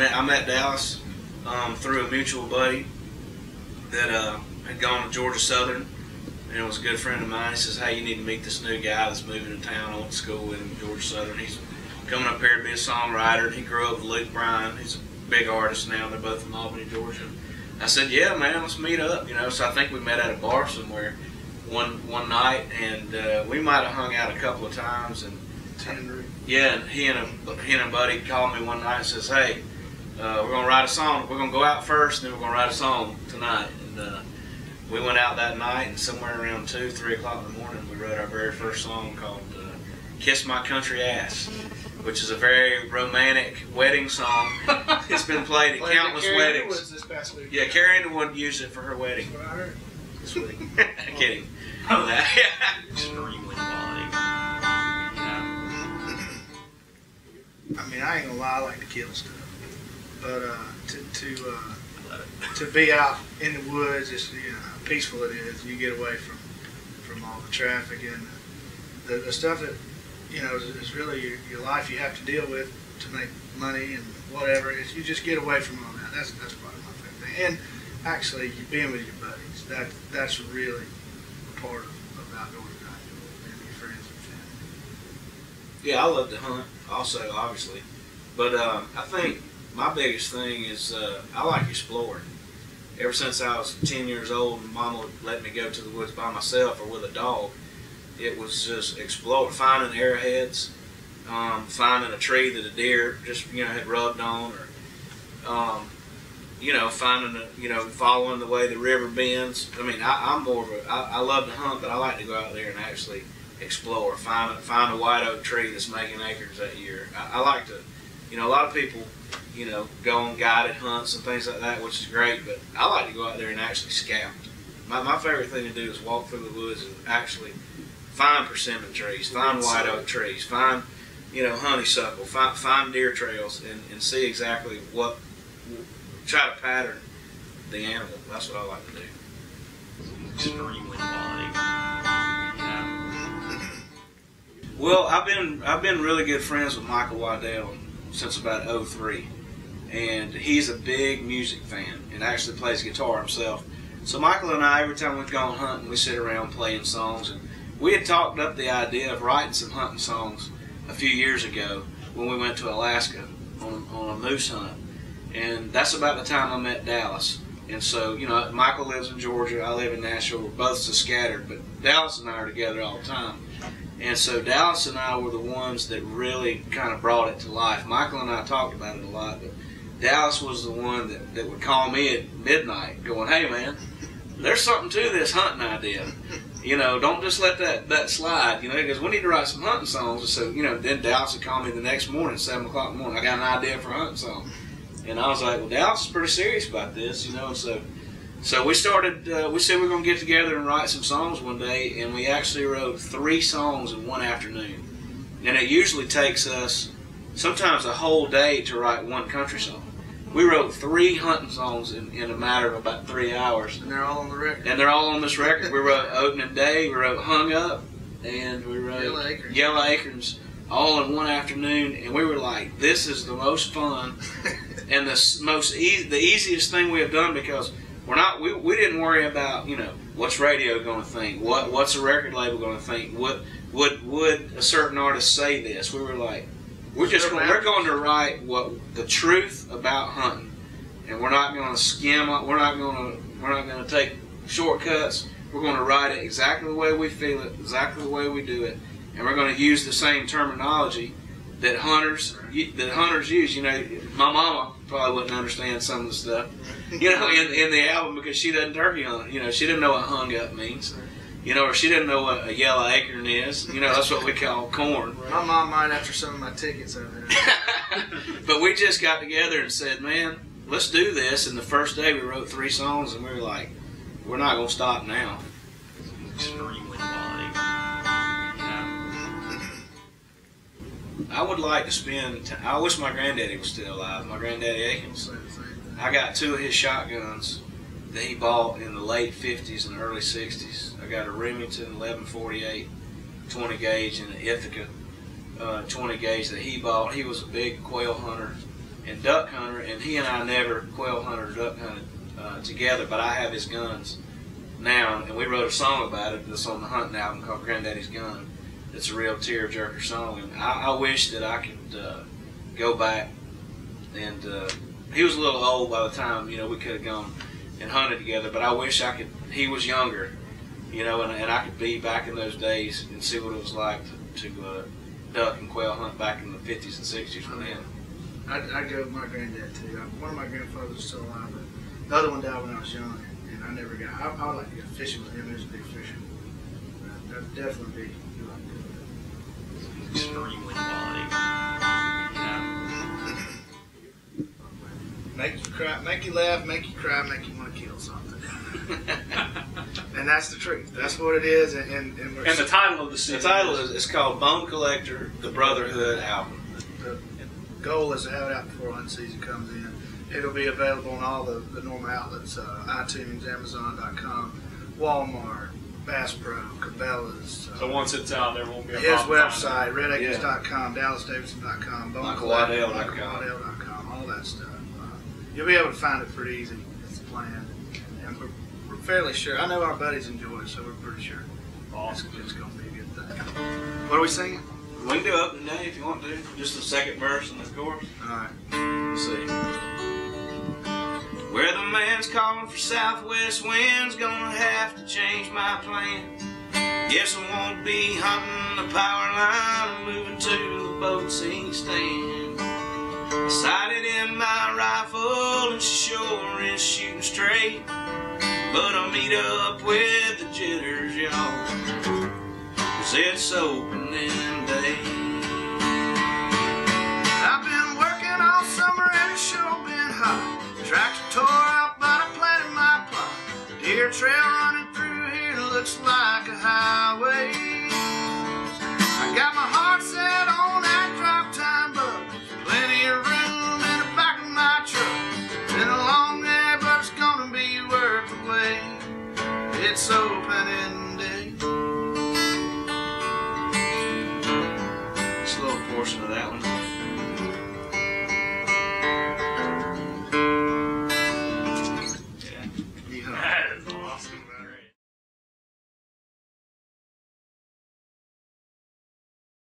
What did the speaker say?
I met Dallas through a mutual buddy that had gone to Georgia Southern, and was a good friend of mine. He says, "Hey, you need to meet this new guy that's moving to town. I went to school with him, Georgia Southern. He's coming up here to be a songwriter, and he grew up with Luke Bryan. He's a big artist now. They're both from Albany, Georgia." I said, "Yeah, man, let's meet up." You know, so I think we met at a bar somewhere one night, and we might have hung out a couple of times. And yeah, and he and a buddy called me one night and says, "Hey, we're gonna write a song. We're gonna go out first, and then we're gonna write a song tonight." And we went out that night, and somewhere around 2, 3 o'clock in the morning, we wrote our very first song called "Kiss My Country Ass," which is a very romantic wedding song. It's been played at countless weddings. This past week. Yeah, Carrie Underwood used it for her wedding. That's what I heard. This week. Kidding. Oh, that. Extremely quality. I mean, I ain't gonna lie, I like to kill stuff, but to be out in the woods, just how peaceful it is. You get away from all the traffic and the stuff that is really your life. You have to deal with to make money and whatever. You just get away from all that. That's probably my favorite thing. And actually, being with your buddies, that's really a part of outdoors and your friends and family. Yeah, I love to hunt also, obviously, but I think my biggest thing is I like exploring. Ever since I was 10 years old and Mama would let me go to the woods by myself or with a dog, it was just explore, finding arrowheads, finding a tree that a deer just had rubbed on, or finding following the way the river bends. I mean, I'm more of I love to hunt, but I like to go out there and actually explore, find a white oak tree that's making acorns that year. I like to, a lot of people, go on guided hunts and things like that, which is great, but I like to go out there and actually scout. My favorite thing to do is walk through the woods and actually find persimmon trees, find white oak trees, find, honeysuckle, find deer trails, and see exactly try to pattern the animal. That's what I like to do. Extremely quality. Well, I've been really good friends with Michael Waddell since about '03, and he's a big music fan and actually plays guitar himself. So Michael and I, every time we've gone hunting, we sit around playing songs, and we had talked up the idea of writing some hunting songs a few years ago when we went to Alaska on a moose hunt, and that's about the time I met Dallas. And so, Michael lives in Georgia, I live in Nashville, we're both so scattered, but Dallas and I are together all the time. And so Dallas and I were the ones that really kind of brought it to life. Michael and I talked about it a lot, but Dallas was the one that would call me at midnight going, "Hey man, there's something to this hunting idea. Don't just let that slide, because we need to write some hunting songs." And so, then Dallas would call me the next morning at 7 o'clock in the morning. "I got an idea for a hunting song." And I was like, "Well, Dallas is pretty serious about this, and so we started, we said we were going to get together and write some songs one day, and we actually wrote 3 songs in one afternoon. And it usually takes us sometimes a whole day to write one country song. We wrote 3 hunting songs in a matter of about 3 hours. And they're all on the record. And they're all on this record. We wrote Opening Day, we wrote Hung Up, and we wrote Yellow Acorns, all in one afternoon. And we were like, this is the most fun and the easiest thing we have done, because we didn't worry about, what's radio going to think, what's a record label going to think, would a certain artist say this. We were like, we're going to write the truth about hunting, and we're not going to skim up. We're not going to take shortcuts. We're going to write it exactly the way we feel it, exactly the way we do it, and we're going to use the same terminology that hunters use. My mama probably wouldn't understand some of the stuff, in the album, because she doesn't turkey hunt. She didn't know what hung up means. Or she didn't know what a yellow acorn is. That's what we call corn. My mom might after some of my tickets over there. But we just got together and said, man, let's do this. And the first day we wrote 3 songs, and we were like, we're not going to stop now. Extremely quality. I would like to spend, I wish my granddaddy was still alive, my granddaddy Akins. I got 2 of his shotguns that he bought in the late 50s and early 60s. I got a Remington 1148 20 gauge and an Ithaca 20 gauge that he bought. He was a big quail hunter, and duck hunter, and he and I never quail hunted or duck hunted together, but I have his guns now, and we wrote a song about it that's on the hunting album called Granddaddy's Gun. It's a real tear-jerker song, and I wish that I could go back, and he was a little old by the time, we could have gone and hunted together, but I wish I could, he was younger, and I could be back in those days and see what it was like to duck and quail hunt back in the 50s and 60s with him. I'd go with my granddad too. One of my grandfathers is still alive, but the other one died when I was young, and I never got. I would like to go fishing with him. He was a big fisher. That'd definitely be. Extremely quality. Make you cry, make you laugh, make you cry, make you want to kill something. And that's the truth. That's what it is. And the title of the season. The title is called Bone Collector: The Brotherhood Album. The goal is to have it out before hunting season comes in. It'll be available on all the normal outlets: iTunes, Amazon.com, Walmart, Bass Pro, Cabela's. So once it's out, there won't be a his problem website, RhettAkins.com, DallasDavidson.com, MichaelWaddell.com, all that stuff. You'll be able to find it pretty easy. It's planned, and we're fairly sure. I know our buddies enjoy it, so we're pretty sure. Awesome. It's going to be a good thing. What are we singing? We can do Opening Day if you want to. Just the second verse and the chorus. All right. Let's see. Where the man's calling for southwest winds, gonna have to change my plan. Guess I won't be hunting the power line, I'm moving to the boat scene stand. I sighted in my rifle and she sure is shooting straight, but I'll meet up with the jitters, y'all, 'cause it's opening day. I've been working all summer and it's sure been hot. Tractor tore up, but I planted my plot. Deer trail running through here looks like a highway.